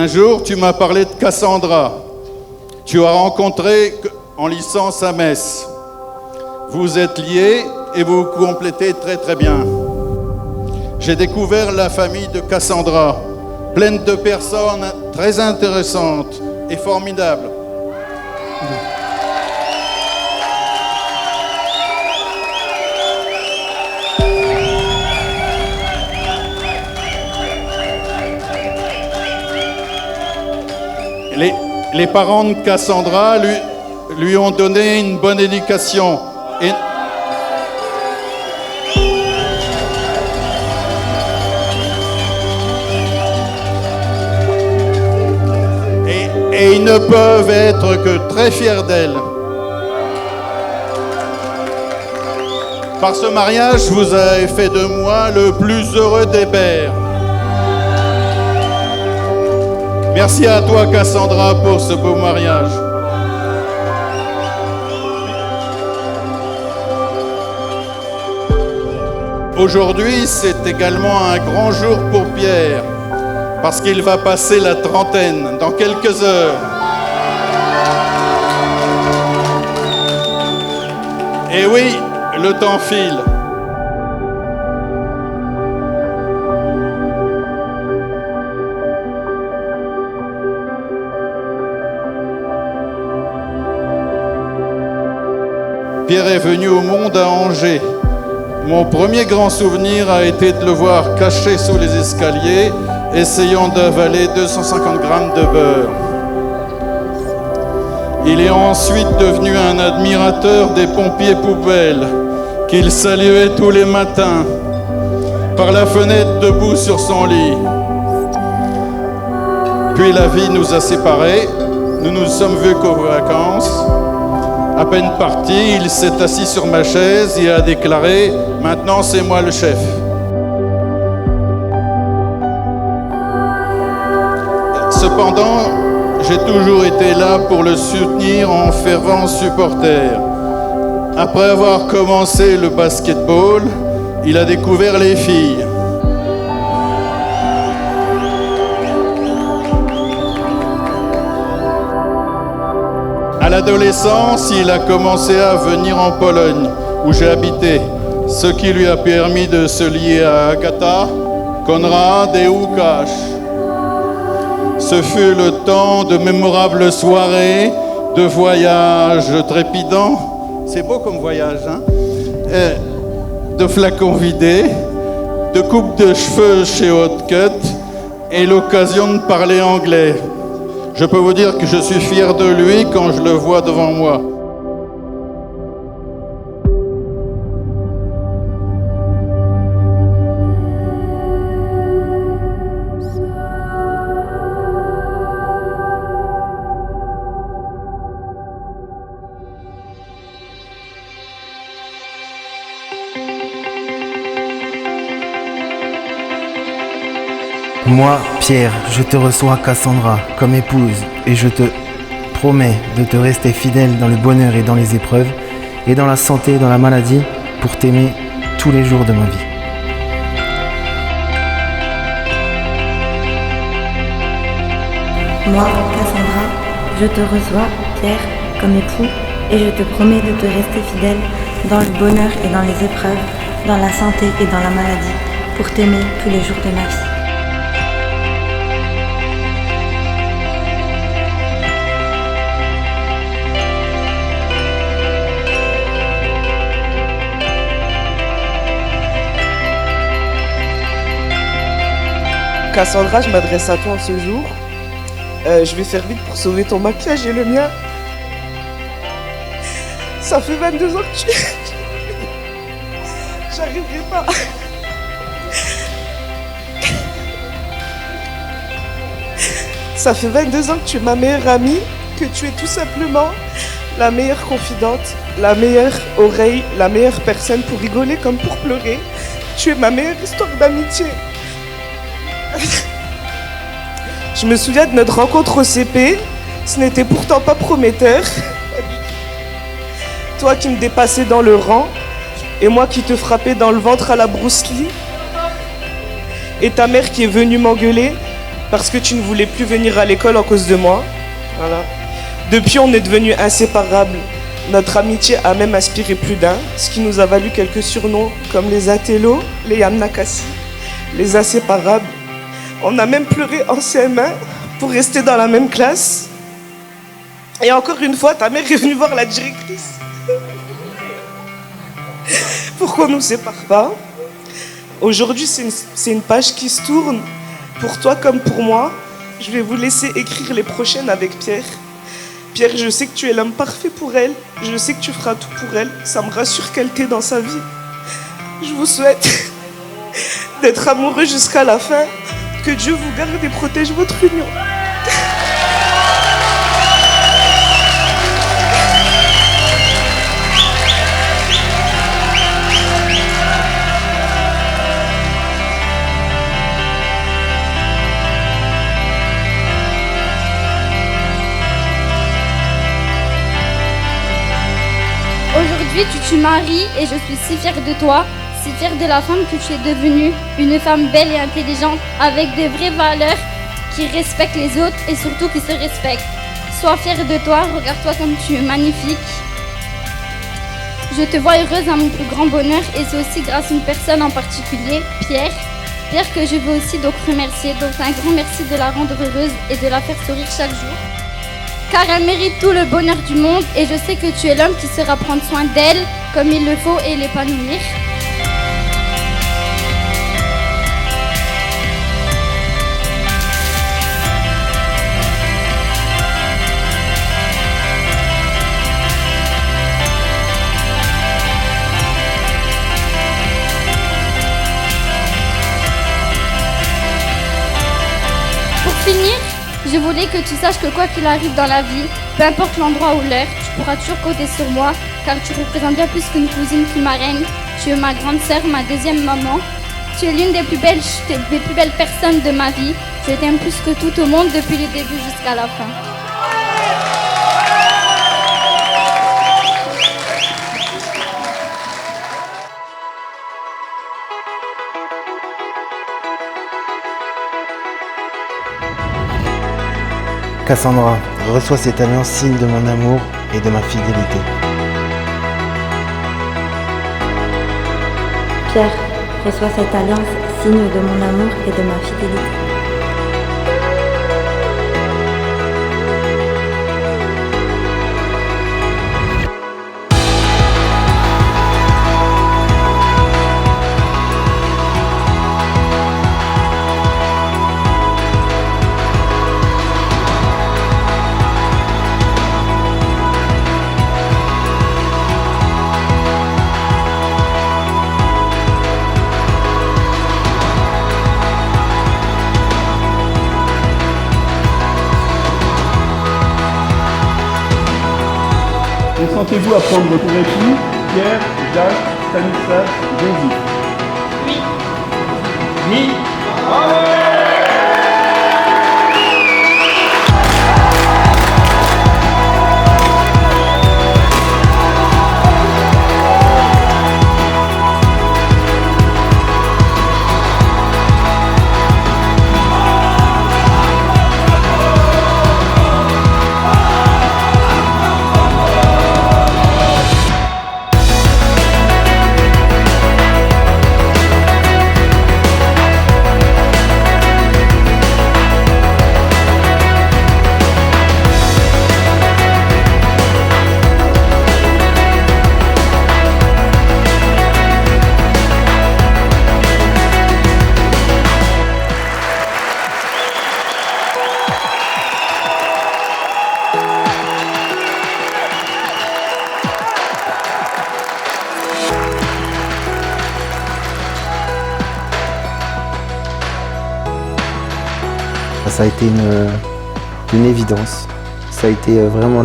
Un jour, tu m'as parlé de Cassandra. Tu as rencontré en licence à Metz. Vous êtes liés et vous vous complétez très très bien. J'ai découvert la famille de Cassandra, pleine de personnes très intéressantes et formidables. Les parents de Cassandra lui ont donné une bonne éducation. Et ils ne peuvent être que très fiers d'elle. Par ce mariage, vous avez fait de moi le plus heureux des pères. Merci à toi, Cassandra, pour ce beau mariage. Aujourd'hui, c'est également un grand jour pour Pierre, parce qu'il va passer la trentaine dans quelques heures. Et oui, le temps file. Pierre est venu au monde à Angers. Mon premier grand souvenir a été de le voir caché sous les escaliers, essayant d'avaler 250 grammes de beurre. Il est ensuite devenu un admirateur des pompiers poubelles, qu'il saluait tous les matins, par la fenêtre debout sur son lit. Puis la vie nous a séparés, nous nous sommes vus qu'aux vacances. À peine parti, il s'est assis sur ma chaise et a déclaré « Maintenant, c'est moi le chef ». Cependant, j'ai toujours été là pour le soutenir en fervent supporter. Après avoir commencé le basketball, il a découvert les filles. À l'adolescence, il a commencé à venir en Pologne, où j'ai habité, ce qui lui a permis de se lier à Agatha, Konrad et Łukasz. Ce fut le temps de mémorables soirées, de voyages trépidants. C'est beau comme voyage, hein? De flacons vidés, de coupes de cheveux chez Hot Cut et l'occasion de parler anglais. Je peux vous dire que je suis fier de lui quand je le vois devant moi. Moi, Pierre, je te reçois Cassandra comme épouse et je te promets de te rester fidèle dans le bonheur et dans les épreuves et dans la santé et dans la maladie pour t'aimer tous les jours de ma vie. Moi, Cassandra, je te reçois, Pierre, comme époux et je te promets de te rester fidèle dans le bonheur et dans les épreuves, dans la santé et dans la maladie pour t'aimer tous les jours de ma vie. Cassandra, je m'adresse à toi en ce jour. Je vais faire vite pour sauver ton maquillage et le mien. Ça fait 22 ans que tu... J'arriverai pas. Ça fait 22 ans que tu es ma meilleure amie, que tu es tout simplement la meilleure confidente, la meilleure oreille, la meilleure personne pour rigoler comme pour pleurer. Tu es ma meilleure histoire d'amitié. Je me souviens de notre rencontre au CP, ce n'était pourtant pas prometteur. Toi qui me dépassais dans le rang, et moi qui te frappais dans le ventre à la Bruce Lee, et ta mère qui est venue m'engueuler parce que tu ne voulais plus venir à l'école à cause de moi. Voilà. Depuis, on est devenus inséparables. Notre amitié a même inspiré plus d'un, ce qui nous a valu quelques surnoms comme les Atello, les Yamnakasi, les Inséparables. On a même pleuré en CM1 pour rester dans la même classe. Et encore une fois, ta mère est venue voir la directrice pour qu'on ne nous sépare pas. Aujourd'hui, c'est une page qui se tourne, pour toi comme pour moi. Je vais vous laisser écrire les prochaines avec Pierre. Pierre, je sais que tu es l'homme parfait pour elle. Je sais que tu feras tout pour elle. Ça me rassure qu'elle t'ait dans sa vie. Je vous souhaite d'être amoureux jusqu'à la fin. Que Dieu vous garde et protège votre union. Aujourd'hui, tu te maries et je suis si fière de toi, si fière de la femme que tu es devenue, une femme belle et intelligente avec des vraies valeurs qui respectent les autres et surtout qui se respectent. Sois fière de toi, regarde-toi comme tu es magnifique. Je te vois heureuse à mon plus grand bonheur et c'est aussi grâce à une personne en particulier, Pierre. Pierre que je veux aussi donc remercier. Donc un grand merci de la rendre heureuse et de la faire sourire chaque jour. Car elle mérite tout le bonheur du monde et je sais que tu es l'homme qui saura prendre soin d'elle comme il le faut et l'épanouir. Pour finir, je voulais que tu saches que quoi qu'il arrive dans la vie, peu importe l'endroit ou l'heure, tu pourras toujours compter sur moi, car tu représentes bien plus qu'une cousine qui marraine. Tu es ma grande sœur, ma deuxième maman. Tu es l'une des plus belles personnes de ma vie. Je t'aime plus que tout au monde depuis le début jusqu'à la fin. Cassandra, reçois cette alliance signe de mon amour et de ma fidélité. Pierre, reçois cette alliance, signe de mon amour et de ma fidélité. Consentez-vous à prendre pour époux Pierre, Jacques, Stanislas, Joseph? Oui. Oui. Ça a été une évidence. Ça a été vraiment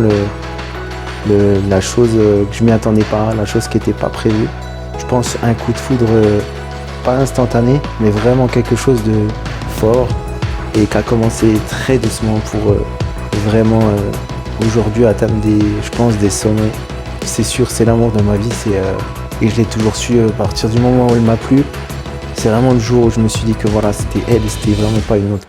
la chose que je m'y attendais pas, la chose qui n'était pas prévue. Je pense un coup de foudre pas instantané, mais vraiment quelque chose de fort et qui a commencé très doucement pour vraiment aujourd'hui atteindre des sommets. C'est sûr, c'est l'amour de ma vie et je l'ai toujours su à partir du moment où elle m'a plu. C'est vraiment le jour où je me suis dit que voilà, c'était elle et c'était vraiment pas une autre.